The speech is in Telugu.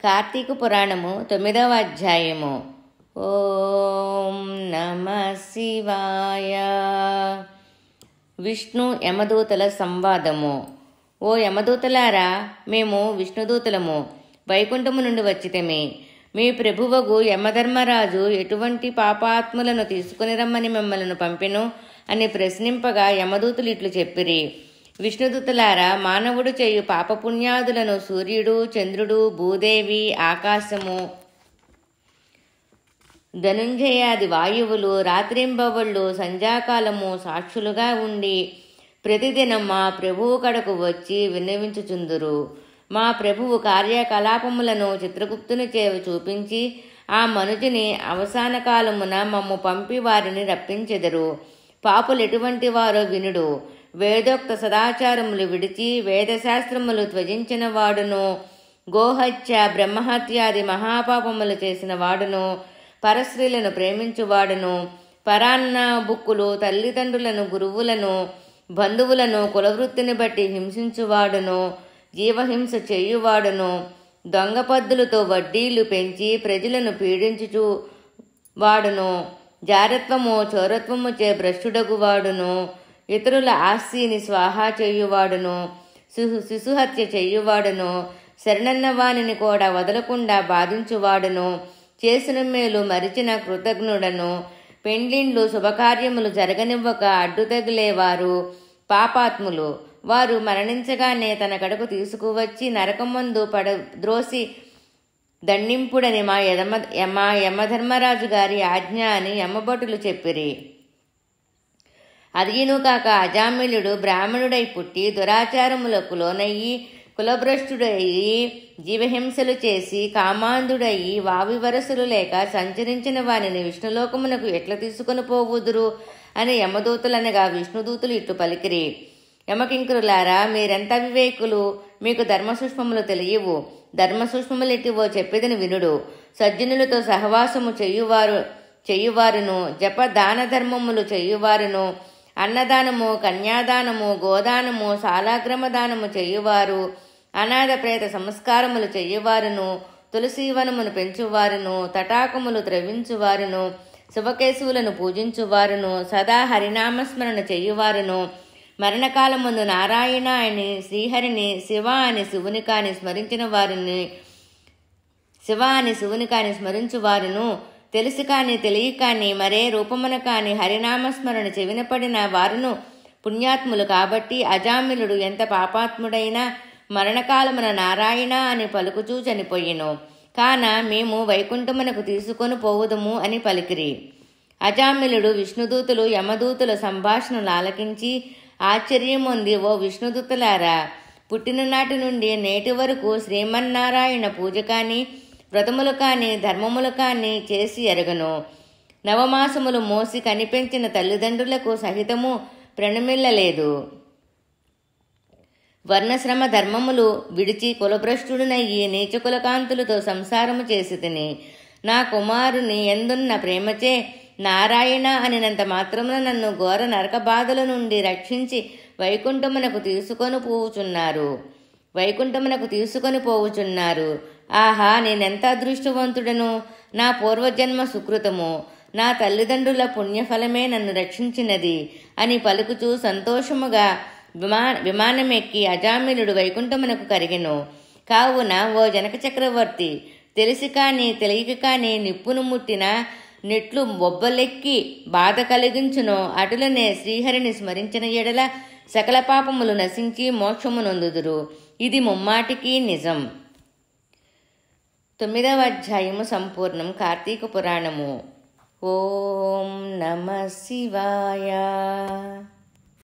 కార్తీక పురాణము 9వ అధ్యాయము. ఓం నమ శివాయ. విష్ణు యమదూతల సంవాదము. ఓ యమదూతలారా, మేము విష్ణుదూతలము, వైకుంఠము నుండి వచ్చితమే. మీ ప్రభువగు యమధర్మరాజు ఎటువంటి పాపాత్ములను తీసుకుని రమ్మని మిమ్మల్ని పంపెను అని ప్రశ్నింపగా యమదూతులు ఇట్లు చెప్పిరి. విష్ణుదూతలారా, మానవుడు చేయు పాపపుణ్యాదులను సూర్యుడు, చంద్రుడు, భూదేవి, ఆకాశము, ధనుంజయాది వాయువులు రాత్రింబవళ్ళు సంధ్యాకాలము సాక్షులుగా ఉండి ప్రతిదినం మా ప్రభువు కడకు వచ్చి విన్నవించుచుందురు. మా ప్రభువు కార్యకలాపములను చిత్రగుప్తుని చూపించి ఆ మనుజుని అవసాన కాలమున మమ్ము పంపి వారిని రప్పించెదరు. పాపులు ఎటువంటి వారో వినుడు. వేదోక్త సదాచారములు విడిచి వేదశాస్త్రములు త్వజించిన వాడును, గోహత్య బ్రహ్మహత్యాది మహాపాపములు చేసిన వాడును, పరస్త్రీలను ప్రేమించువాడును, పరాన్న బుక్కులు తల్లిదండ్రులను, గురువులను, బంధువులను కులవృత్తిని బట్టి హింసించువాడును, జీవహింస చేయువాడును, దొంగ పద్దులతో వడ్డీలు పెంచి ప్రజలను పీడించుచు వాడును, జారత్వము చోరత్వము చే భ్రష్టుడగువాడును, ఇతరుల ఆస్తిని స్వాహా చేయువాడును, శిశుహత్య చేయువాడును, శరణన్న వానిని కూడా వదలకుండా బాధించువాడును, చేసిన మేలు మరిచిన కృతజ్ఞుడను, పెండ్లిండ్లు శుభకార్యములు జరగనివ్వక అడ్డుతగిలేవారు పాపాత్ములు. వారు మరణించగానే తన కడకు తీసుకువచ్చి నరకమందు పడద్రోసి దండింపుడని మా యమధర్మరాజు గారి ఆజ్ఞ అని యమభటులు చెప్పిరి. అదియును కాక అజామిలుడు బ్రాహ్మణుడై పుట్టి దురాచారములకు లోనయ్యి కులభ్రష్టుడయ్యి జీవహింసలు చేసి కామాంధుడయ్యి వావి వరసలు లేక సంచరించిన వానిని విష్ణులోకమునకు ఎట్లా తీసుకొని పోవుదురు అని యమదూతలనగా విష్ణుదూతులు ఇట్లు పలికిరి. యమకింకరులారా, మీరెంత వివేకులు, మీకు ధర్మసూక్ష్మములు తెలియవు. ధర్మసూక్ష్మములెట్టివో చెప్పేదని వినుడు. సజ్జనులతో సహవాసము చెయ్యువారును, జప దాన ధర్మములు చెయ్యువారును, అన్నదానము, కన్యాదానము, గోదానము, శాలాగ్రమదానము చెయ్యువారు, అనాథ ప్రేత సంస్కారములు చెయ్యువారును, తులసీవనమును పెంచువారును, తటాకములు త్రవించువారును, శివకేశవులను పూజించువారును, సదా హరినామస్మరణ చెయ్యువారును, మరణకాలముందు నారాయణ అని శ్రీహరిని, శివ అని శివుని కాని స్మరించువారును, తెలిసి కాని తెలియ కాని మరే రూపమున కాని హరినామస్మరణ చెవినపడిన వారును పుణ్యాత్ములు. కాబట్టి అజామిలుడు ఎంత పాపాత్ముడైనా మరణకాలమున నారాయణ అని పలుకుచూ చనిపోయిను. కాన మేము వైకుంఠమునకు తీసుకొని పోవుదము అని పలికిరి. అజామిలుడు విష్ణుదూతులు యమదూతుల సంభాషణలు ఆలకించి ఆశ్చర్యమొంది, ఓ విష్ణుదూతలారా, పుట్టిన నాటి నుండి నేటి వరకు శ్రీమన్నారాయణ పూజ కాని వ్రతములు కాని ధర్మములు కాని చేసి ఎరగను. నవమాసములు మోసి కనిపెంచిన తల్లిదండ్రులకు సహితము ప్రణమిల్లలేదు. వర్ణశ్రమ ధర్మములు విడిచి కులభ్రష్టుడునయ్యి నీచకులకాంతులతో సంసారము చేసి తిని నా కుమారుని ఎందున్న ప్రేమచే నారాయణ అనినంత మాత్రమున నన్ను ఘోర నరక బాధల నుండి రక్షించి వైకుంఠమునకు తీసుకొని పోవుచున్నారు. ఆహా, నేనెంత అదృష్టవంతుడను! నా పూర్వజన్మ సుకృతము, నా తల్లిదండ్రుల పుణ్యఫలమే నన్ను రక్షించినది అని పలుకుచూ సంతోషముగా విమానమెక్కి అజామిలుడు వైకుంఠమునకు కరిగెను. కావున ఓ జనక చక్రవర్తి, తెలిసి కాని తెలియక కాని నిప్పును ముట్టిన నెట్లు బొబ్బలెక్కి బాధ కలిగించునో అటులనే శ్రీహరిని స్మరించిన ఎడల సకల పాపములు నశించి మోక్షము నొందుదురు. ఇది ముమ్మాటికి నిజం. 9వ అధ్యాయము సంపూర్ణం. కార్తీక పురాణము. ఓం నమ శివాయ.